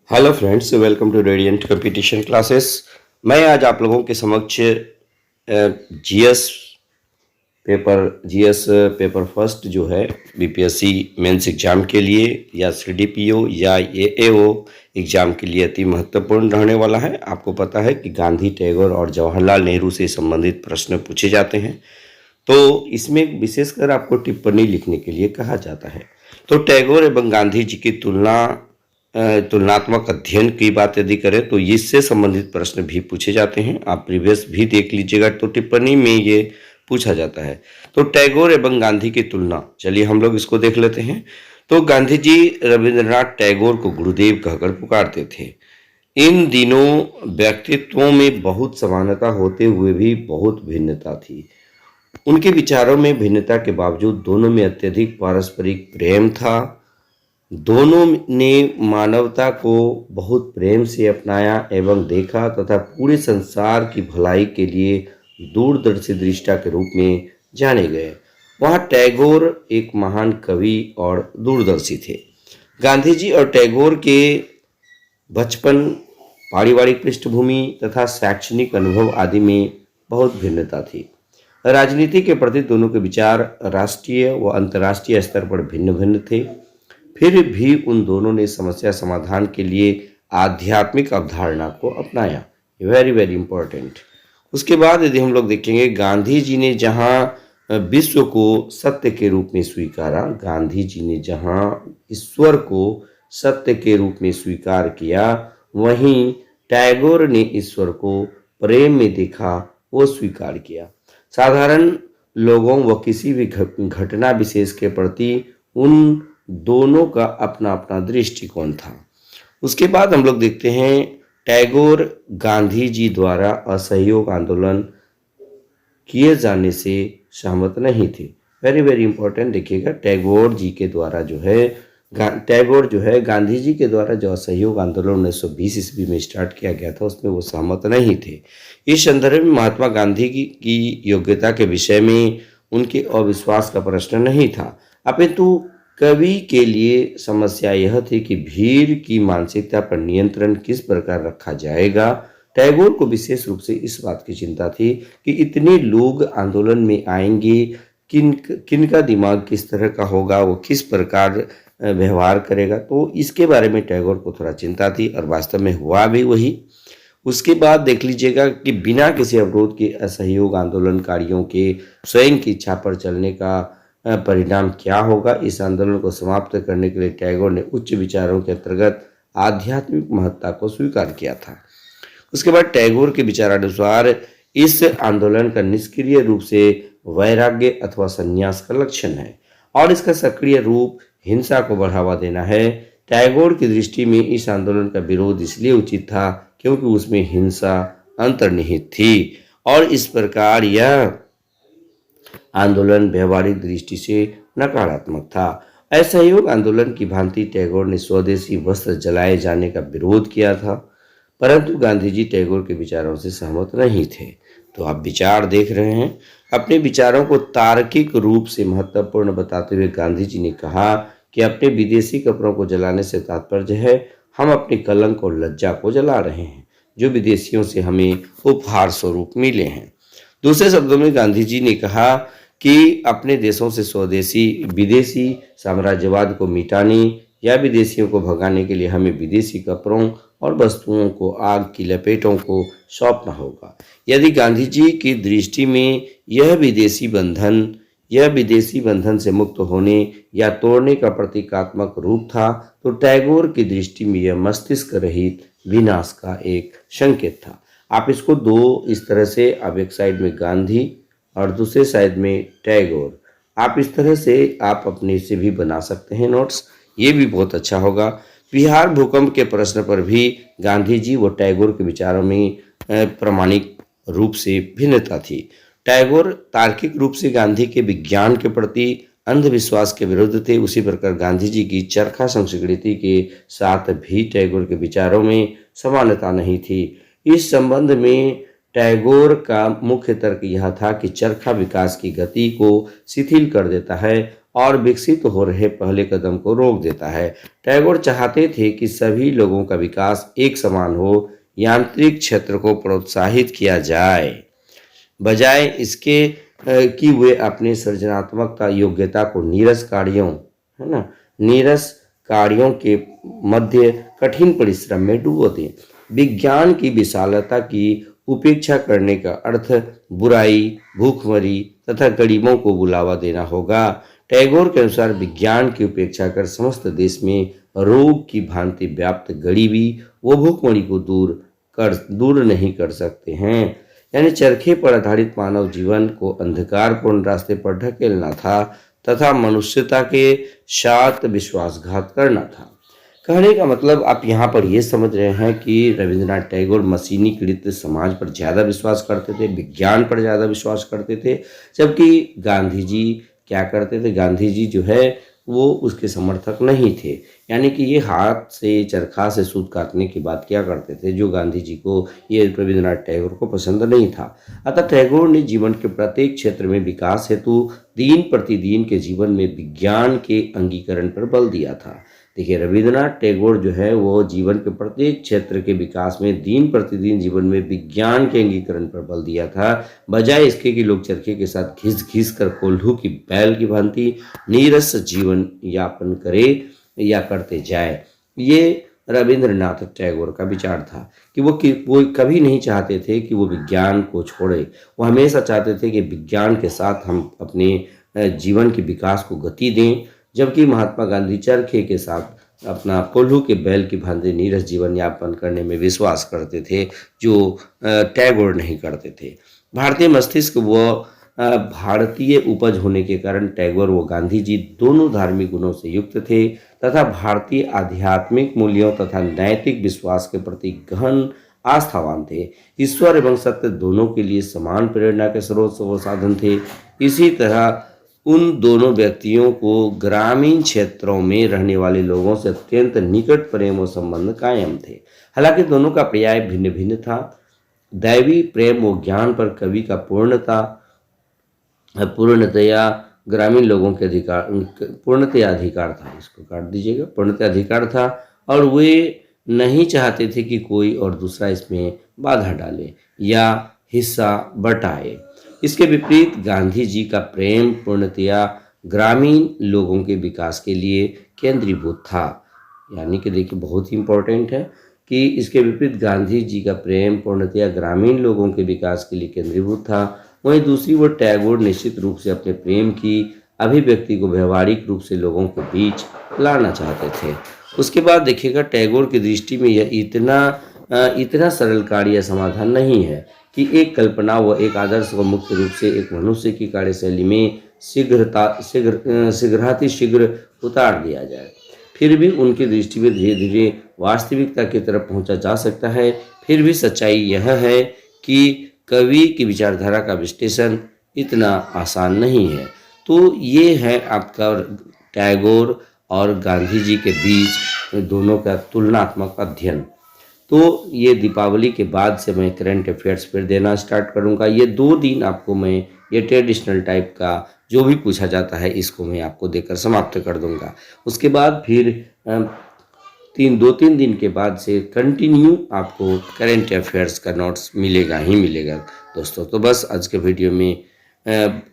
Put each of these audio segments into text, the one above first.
Hello friends, welcome to radiant competition classes. मैं आज आप लोगों के समक्ष जीएस पेपर फर्स्ट जो है बीपीएससी मेंस एग्जाम के लिए या सीडीपीओ या एएओ एग्जाम के लिए अति महत्वपूर्ण रहने वाला है। आपको पता है कि गांधी, टैगोर और जवाहरलाल नेहरू से संबंधित प्रश्न पूछे जाते हैं, तो इसमें विशेषकर आपको टिप्पणी लिखने के लिए कहा जाता है। तो टैगोर एवं गांधी जी की तुलनात्मक अध्ययन की बात यदि करें तो इससे संबंधित प्रश्न भी पूछे जाते हैं। आप प्रीवियस भी देख लीजिएगा, तो टिप्पणी में ये पूछा जाता है। तो टैगोर एवं गांधी की तुलना, चलिए हम लोग इसको देख लेते हैं। तो गांधी जी रविंद्रनाथ टैगोर को गुरुदेव कहकर पुकारते थे। इन दिनों व्यक्तित्वों में बहुत समानता होते हुए भी बहुत भिन्नता थी। उनके विचारों में भिन्नता के बावजूद दोनों में अत्यधिक पारस्परिक प्रेम था। दोनों ने मानवता को बहुत प्रेम से अपनाया एवं देखा तथा पूरे संसार की भलाई के लिए दूरदर्शी दृष्टा के रूप में जाने गए। वहाँ टैगोर एक महान कवि और दूरदर्शी थे। गांधी जी और टैगोर के बचपन, पारिवारिक पृष्ठभूमि तथा शैक्षणिक अनुभव आदि में बहुत भिन्नता थी। राजनीति के प्रति दोनों के विचार राष्ट्रीय व अंतर्राष्ट्रीय स्तर पर भिन्न भिन्न थे। फिर भी उन दोनों ने समस्या समाधान के लिए आध्यात्मिक अवधारणा को अपनाया। Very very important. उसके बाद यदि हम लोग देखेंगे, गांधी जी ने जहाँ विश्व को सत्य के रूप में स्वीकारा, गांधी जी ने जहाँ ईश्वर को सत्य के रूप में स्वीकार किया, वहीं टैगोर ने ईश्वर को प्रेम में देखा, वो स्वीकार किया। साधारण लोगों व किसी भी घटना विशेष के प्रति उन दोनों का अपना अपना दृष्टिकोण था। उसके बाद हम लोग देखते हैं, टैगोर गांधी जी द्वारा असहयोग आंदोलन किए जाने से सहमत नहीं थे। वेरी वेरी इंपॉर्टेंट, देखिएगा, टैगोर जो है गांधी जी के द्वारा जो असहयोग आंदोलन 1920 ईस्वी में स्टार्ट किया गया था, उसमें वो सहमत नहीं थे। इस संदर्भ में महात्मा गांधी की योग्यता के विषय में उनके अविश्वास का प्रश्न नहीं था, अपितु कवि के लिए समस्या यह थी कि भीड़ की मानसिकता पर नियंत्रण किस प्रकार रखा जाएगा। टैगोर को विशेष रूप से इस बात की चिंता थी कि इतने लोग आंदोलन में आएंगे, किनका दिमाग किस तरह का होगा, वो किस प्रकार व्यवहार करेगा। तो इसके बारे में टैगोर को थोड़ा चिंता थी और वास्तव में हुआ भी वही। उसके बाद देख लीजिएगा कि बिना किसी अवरोध के असहयोग आंदोलनकारियों के स्वयं की इच्छा पर चलने का परिणाम क्या होगा। इस आंदोलन को समाप्त करने के लिए टैगोर ने उच्च विचारों के अंतर्गत आध्यात्मिक महत्ता को स्वीकार किया था। उसके बाद टैगोर के विचारानुसार इस आंदोलन का निष्क्रिय रूप से वैराग्य अथवा संन्यास का लक्षण है और इसका सक्रिय रूप हिंसा को बढ़ावा देना है। टैगोर की दृष्टि में इस आंदोलन का विरोध इसलिए उचित था क्योंकि उसमें हिंसा अंतर्निहित थी और इस प्रकार यह आंदोलन व्यवहारिक दृष्टि से नकारात्मक था। असहयोग आंदोलन की भांति टैगोर ने स्वदेशी वस्त्र जलाए जाने का विरोध किया था, परंतु गांधी जी टैगोर के विचारों से सहमत नहीं थे। तो आप विचार देख रहे हैं। अपने विचारों को तार्किक रूप से महत्वपूर्ण बताते हुए गांधी जी ने कहा कि अपने विदेशी कपड़ों को जलाने से तात्पर्य है हम अपने कलंक और लज्जा को जला रहे हैं जो विदेशियों से हमें उपहार स्वरूप मिले हैं। दूसरे शब्दों में गांधी जी ने कहा कि अपने देशों से विदेशी साम्राज्यवाद को मिटाने या विदेशियों को भगाने के लिए हमें विदेशी कपड़ों और वस्तुओं को आग की लपेटों को सौंपना होगा। यदि गांधी जी की दृष्टि में यह विदेशी बंधन से मुक्त होने या तोड़ने का प्रतीकात्मक रूप था, तो टैगोर की दृष्टि में यह मस्तिष्क रहित विनाश का एक संकेत था। आप इसको दो इस तरह से, अब एक साइड में गांधी और दूसरे साइड में टैगोर, आप इस तरह से आप अपने से भी बना सकते हैं नोट्स, ये भी बहुत अच्छा होगा। बिहार भूकंप के प्रश्न पर भी गांधी जी व टैगोर के विचारों में प्रामाणिक रूप से भिन्नता थी। टैगोर तार्किक रूप से गांधी के विज्ञान के प्रति अंधविश्वास के विरुद्ध थे। उसी प्रकार गांधी जी की चरखा संस्कृति के साथ भी टैगोर के विचारों में समानता नहीं थी। इस संबंध में टैगोर का मुख्य तर्क यह था कि चरखा विकास की गति को शिथिल कर देता है और विकसित हो रहे पहले कदम को रोक देता है। टैगोर चाहते थे कि सभी लोगों का विकास एक समान हो, यांत्रिक क्षेत्र को प्रोत्साहित किया जाए, बजाय इसके कि वे अपनी सृजनात्मकता योग्यता को नीरस कार्यों, है ना, नीरस कार्यों के मध्य कठिन परिश्रम में डुबो दें। विज्ञान की विशालता की उपेक्षा करने का अर्थ बुराई, भूखमरी तथा गरीबों को बुलावा देना होगा। टैगोर के अनुसार विज्ञान की उपेक्षा कर समस्त देश में रोग की भांति व्याप्त गरीबी व भूखमरी को दूर नहीं कर सकते हैं। यानी चरखे पर आधारित मानव जीवन को अंधकारपूर्ण रास्ते पर ढकेलना था तथा मनुष्यता के साथ विश्वासघात करना था। कहने का मतलब आप यहाँ पर ये समझ रहे हैं कि रविंद्रनाथ टैगोर मशीनीकृत समाज पर ज़्यादा विश्वास करते थे, विज्ञान पर ज़्यादा विश्वास करते थे, जबकि गांधी जी क्या करते थे, गांधी जी जो है वो उसके समर्थक नहीं थे। यानी कि ये हाथ से चरखा से सूत काटने की बात क्या करते थे, जो गांधी जी को, ये रविंद्रनाथ टैगोर को पसंद नहीं था। अतः टैगोर ने जीवन के प्रत्येक क्षेत्र में विकास हेतु दिन प्रतिदिन के जीवन में विज्ञान के अंगीकरण पर बल दिया था। देखिए, रविंद्रनाथ टैगोर जो है वो जीवन के प्रत्येक क्षेत्र के विकास में दिन प्रतिदिन जीवन में विज्ञान के अंगीकरण पर बल दिया था, बजाय इसके कि लोग चरखे के साथ घिस घिस कर कोल्हू की बैल की भांति नीरस जीवन यापन करे या करते जाए। ये रविंद्रनाथ टैगोर का विचार था कि वो कभी नहीं चाहते थे कि वो विज्ञान को छोड़े। वो हमेशा चाहते थे कि विज्ञान के साथ हम अपने जीवन के विकास को गति दें, जबकि महात्मा गांधी चरखे के साथ अपना कोल्हू के बैल की भांति नीरस जीवन यापन करने में विश्वास करते थे, जो टैगोर नहीं करते थे। भारतीय मस्तिष्क व भारतीय उपज होने के कारण टैगोर व गांधी जी दोनों धार्मिक गुणों से युक्त थे तथा भारतीय आध्यात्मिक मूल्यों तथा नैतिक विश्वास के प्रति गहन आस्थावान थे। ईश्वर एवं सत्य दोनों के लिए समान प्रेरणा के स्रोत व साधन थे। इसी तरह उन दोनों व्यक्तियों को ग्रामीण क्षेत्रों में रहने वाले लोगों से अत्यंत निकट प्रेम और संबंध कायम थे। हालांकि दोनों का पर्याय भिन्न भिन्न था। दैवी प्रेम व ज्ञान पर कवि का पूर्णतया ग्रामीण लोगों के पूर्णतया अधिकार था, इसको काट दीजिएगा, पूर्णतया अधिकार था और वे नहीं चाहते थे कि कोई और दूसरा इसमें बाधा डाले या हिस्सा बटाए। इसके विपरीत गांधी जी का प्रेम पूर्णतया ग्रामीण लोगों के विकास के लिए केंद्रीभूत था। यानी कि देखिए, बहुत ही इम्पोर्टेंट है कि इसके विपरीत गांधी जी का प्रेम पूर्णतया ग्रामीण लोगों के विकास के लिए केंद्रीभूत था। वहीं दूसरी ओर टैगोर निश्चित रूप से अपने प्रेम की अभिव्यक्ति को व्यवहारिक रूप से लोगों के बीच लाना चाहते थे। उसके बाद देखिएगा, टैगोर की दृष्टि में यह इतना सरल कार्य या समाधान नहीं है कि एक कल्पना व एक आदर्श को मुख्य रूप से एक मनुष्य की कार्यशैली में शीघ्र उतार दिया जाए। फिर भी उनकी दृष्टि में धीरे धीरे वास्तविकता की तरफ पहुंचा जा सकता है। फिर भी सच्चाई यह है कि कवि की विचारधारा का विश्लेषण इतना आसान नहीं है। तो ये है आपका टैगोर और गांधी जी के बीच दोनों का तुलनात्मक अध्ययन। तो ये दीपावली के बाद से मैं करंट अफेयर्स फिर देना स्टार्ट करूँगा। ये 2 दिन आपको मैं ये ट्रेडिशनल टाइप का जो भी पूछा जाता है इसको मैं आपको देकर समाप्त कर दूँगा। उसके बाद फिर 2-3 दिन के बाद से कंटिन्यू आपको करंट अफेयर्स का नोट्स मिलेगा ही मिलेगा दोस्तों। तो बस आज के वीडियो में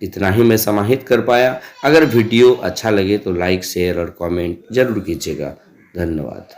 इतना ही मैं समाहित कर पाया। अगर वीडियो अच्छा लगे तो लाइक, शेयर और कमेंट जरूर कीजिएगा। धन्यवाद।